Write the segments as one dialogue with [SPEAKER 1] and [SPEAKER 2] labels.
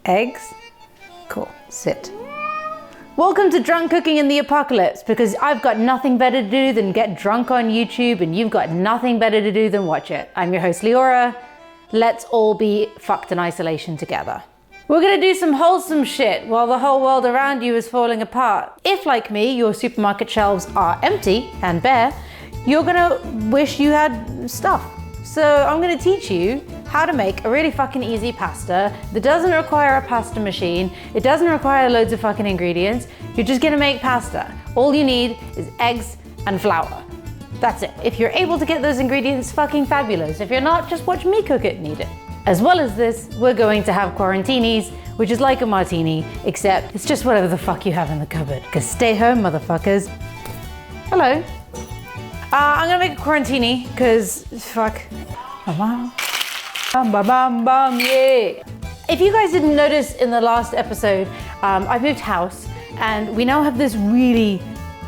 [SPEAKER 1] Eggs? Cool, sit. Welcome to Drunk Cooking in the Apocalypse, because I've got nothing better to do than get drunk on YouTube and you've got nothing better to do than watch it. I'm your host, Leora. Let's all be fucked in isolation together. We're gonna do some wholesome shit while the whole world around you is falling apart. If, like me, your supermarket shelves are empty and bare, you're gonna wish you had stuff. So I'm gonna teach you how to make a really fucking easy pasta that doesn't require a pasta machine. It doesn't require loads of fucking ingredients. You're just gonna make pasta. All you need is eggs and flour. That's it. If you're able to get those ingredients, fucking fabulous. If you're not, just watch me cook it and eat it. As well as this, we're going to have Quarantinis, which is like a martini, except it's just whatever the fuck you have in the cupboard. Cause stay home, motherfuckers. Hello. I'm gonna make a Quarantini, cause fuck. Bam, bam, bam, bam, yeah. If you guys didn't notice in the last episode, I moved house and we now have this really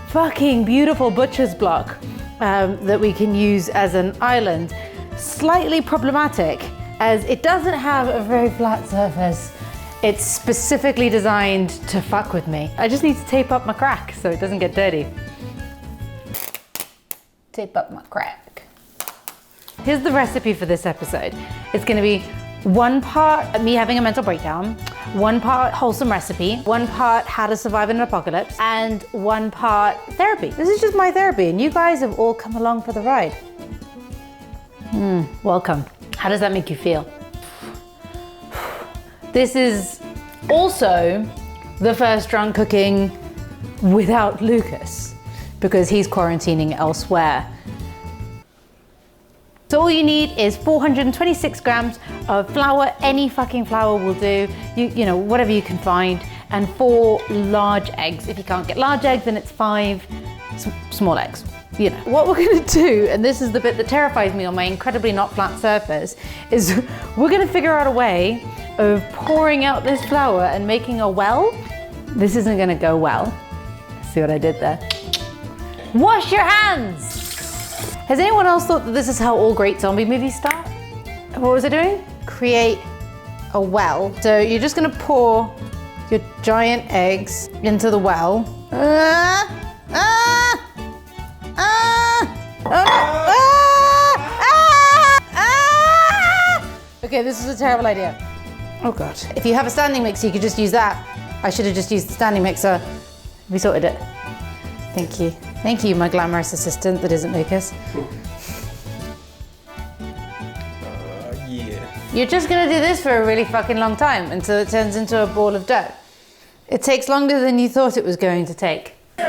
[SPEAKER 1] fucking beautiful butcher's block that we can use as an island. Slightly problematic as it doesn't have a very flat surface. It's specifically designed to fuck with me. I just need to tape up my crack so it doesn't get dirty. Tape up my crack. Here's the recipe for this episode. It's gonna be 1 part me having a mental breakdown, 1 part wholesome recipe, 1 part how to survive in an apocalypse, and 1 part therapy. This is just my therapy and you guys have all come along for the ride. Welcome. How does that make you feel? This is also the first drunk cooking without Lucas because he's quarantining elsewhere. So all you need is 426 grams of flour, any fucking flour will do, you know, whatever you can find, and 4 large eggs. If you can't get large eggs, then it's 5 small eggs. You know, what we're gonna do, and this is the bit that terrifies me on my incredibly not flat surface, is we're gonna figure out a way of pouring out this flour and making a well. This isn't gonna go well. See what I did there? Wash your hands! Has anyone else thought that this is how all great zombie movies start? What was I doing? Create a well. So you're just gonna pour your giant eggs into the well. Okay, this is a terrible idea. Oh God. If you have a standing mixer, you could just use that. I should have just used the standing mixer. We sorted it. Thank you. Thank you, my glamorous assistant that isn't Lucas.
[SPEAKER 2] Yeah.
[SPEAKER 1] You're just gonna do this for a really fucking long time until it turns into a ball of dough. It takes longer than you thought it was going to take. I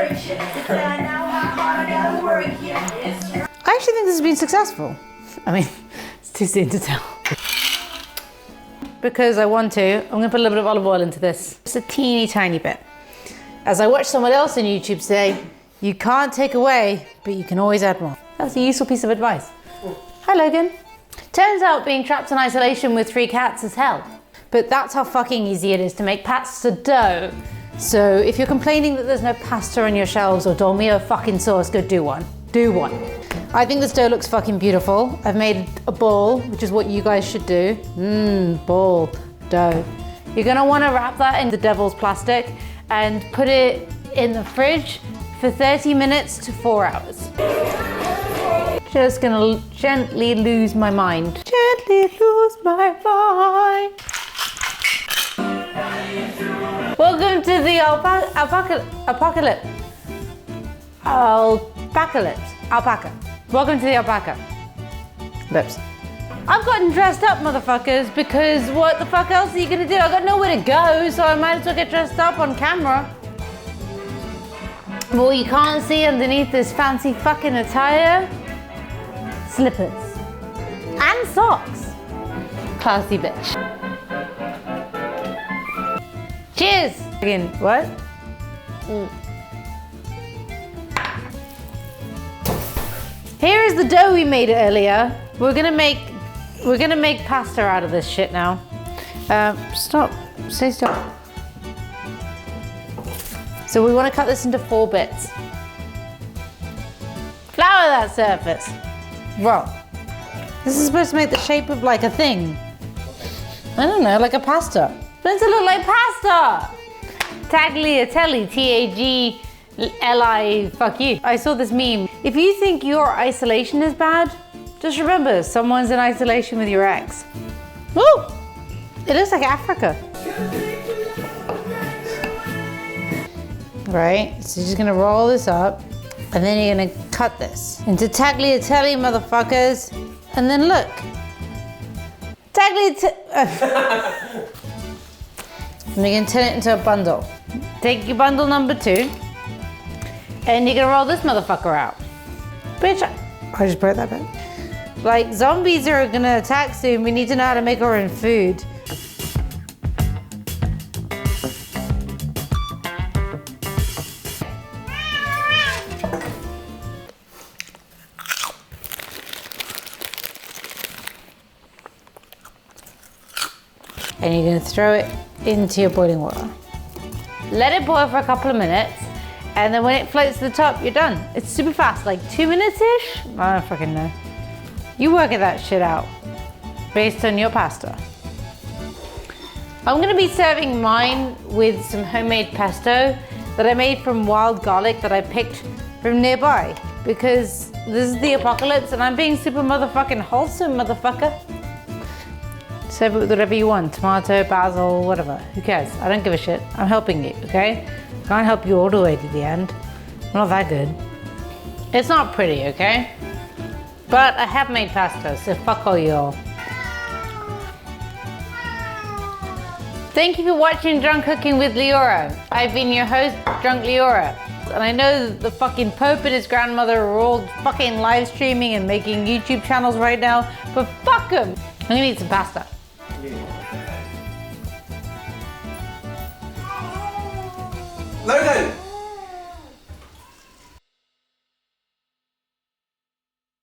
[SPEAKER 1] actually think this has been successful. I mean, it's too soon to tell. Because I want to, I'm gonna put a little bit of olive oil into this. Just a teeny tiny bit. As I watched someone else on YouTube say, you can't take away, but you can always add more. That's a useful piece of advice. Hi, Logan. Turns out being trapped in isolation with 3 cats is hell. But that's how fucking easy it is to make pasta dough. So if you're complaining that there's no pasta on your shelves or dolmio fucking sauce, go do one. Do one. I think this dough looks fucking beautiful. I've made a ball, which is what you guys should do. Ball, dough. You're gonna wanna wrap that in the devil's plastic and put it in the fridge for 30 minutes to 4 hours. Just gonna gently lose my mind. Gently lose my mind. Welcome to the apocalypse. Alpaca. Welcome to the alpaca. Lips. I've gotten dressed up, motherfuckers, because what the fuck else are you gonna do? I got nowhere to go, so I might as well get dressed up on camera. Well, you can't see underneath this fancy fucking attire. Slippers. And socks. Classy bitch. Cheers! Again, what? Here is the dough we made earlier. We're gonna make pasta out of this shit now. Stop, stay still. So we want to cut this into 4 bits. Flour that surface. Whoa. This is supposed to make the shape of like a thing. I don't know, like a pasta. Meant to look like pasta. Tagliatelle, T-A-G-L-I, fuck you. I saw this meme. If you think your isolation is bad, just remember someone's in isolation with your ex. Woo! It looks like Africa. Right, so you're just gonna roll this up and then you're gonna cut this into tagliatelle, motherfuckers. And then look. Tagliatelle. And you're gonna turn it into a bundle. Take your bundle number 2 and you're gonna roll this motherfucker out. Bitch, I just broke that bit. Like, zombies are gonna attack soon. We need to know how to make our own food. And you're gonna throw it into your boiling water. Let it boil for a couple of minutes, and then when it floats to the top, you're done. It's super fast, like 2 minutes-ish? I don't fucking know. You work that shit out based on your pasta. I'm gonna be serving mine with some homemade pesto that I made from wild garlic that I picked from nearby, because this is the apocalypse and I'm being super motherfucking wholesome, motherfucker. Serve it with whatever you want, tomato, basil, whatever, who cares? I don't give a shit, I'm helping you, okay? I can't help you all the way to the end. I'm not that good. It's not pretty, okay? But I have made pasta, so fuck all y'all. Thank you for watching Drunk Cooking with Leora. I've been your host, Drunk Leora. And I know that the fucking Pope and his grandmother are all fucking live streaming and making YouTube channels right now, but fuck them. I'm gonna eat some pasta.
[SPEAKER 2] No, no.